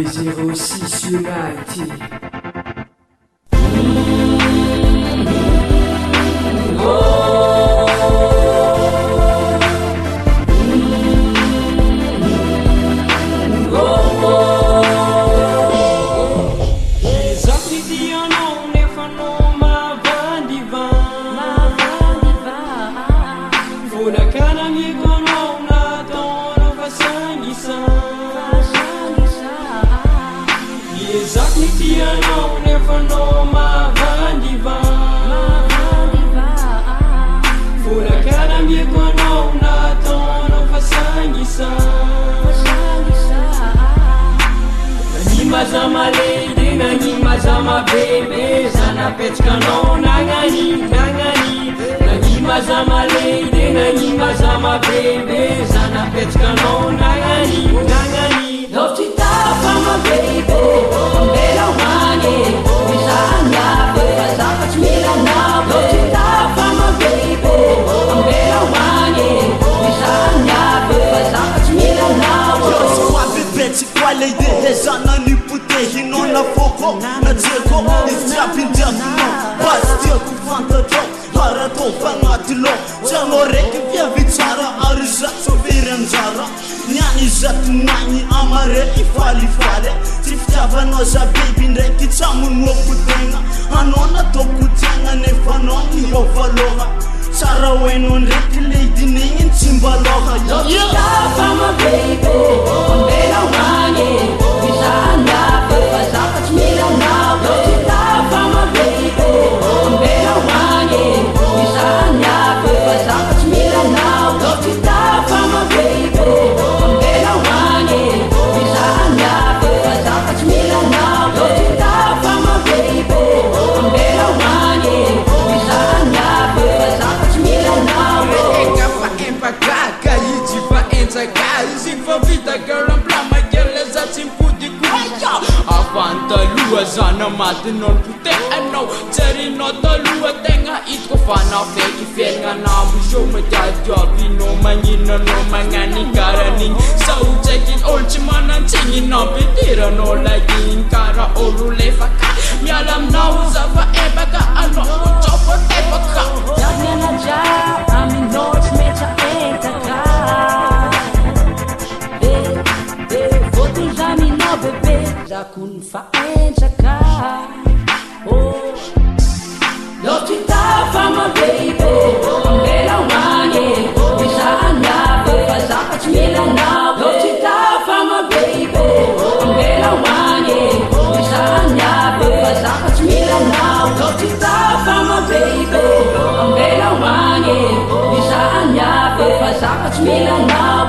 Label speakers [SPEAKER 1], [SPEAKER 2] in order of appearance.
[SPEAKER 1] D06 United.
[SPEAKER 2] Tianao nefa no mavandiva Fulakara mieko anao nataonao fasangisa Nagnimaza malede nagnimaza mabebe Zanapetraka anao nagnani Nagnimaza malede nagnimaza mabebe Zanapetraka anao nagnani Love to die for my baby Mbela umane Mizanya Beba zaka tumila na Love to die for my baby Mbela umane Mizanya Beba zaka tumila na
[SPEAKER 3] Yosi kwa bebeti kwa lady Hezana nipute hinona foko Na jeko is trapping down no But still kufanta drop Hara tofa ngatilo Jango reke vya vitara Arisha soviren jara Nyani zatu nani amare ifali fale Tifitava noza baby ndreki chamu mwokutenga Anona tokutenga nefanoni yovaloha Sara weno ndreki lady ningin chimbaloha
[SPEAKER 2] Love you for my baby Mbela umane Mizanya Beba zaka tumila na Love you for my baby Mbela umane Mizanya Beba zaka tumila na Love you for my baby Mbela umane Mizanya Beba zaka tumila na Love you for my baby Mbela umane Mizanya Beba zaka tumila na
[SPEAKER 4] Eka fa empagaga Iji fa enzaga Izy fa vita girl amplama Geleza tsimpody koya Afanta lua zana matinao poteanao Jerinao taloha tegna itko fa nafeky fiaignanamo Show madiadiavinao magninanao magnany karan'igny Saotsaikiny olo tsy manantsiny nampitiranao laginy Kara olo lefaka miala aminao Zafa empaka anao Tsofo tefaka
[SPEAKER 2] Jagnaja aminao tsy metrapetraka Vôtony zaminao bebe Zakony faentraka Love to die for my baby Mbela umane Mizanya Beba zaka tumila na Love to die for my baby Mbela umane Mizanya Beba zaka tumila na Love to die for my baby Mbela umane Mizanya Beba zaka tumila na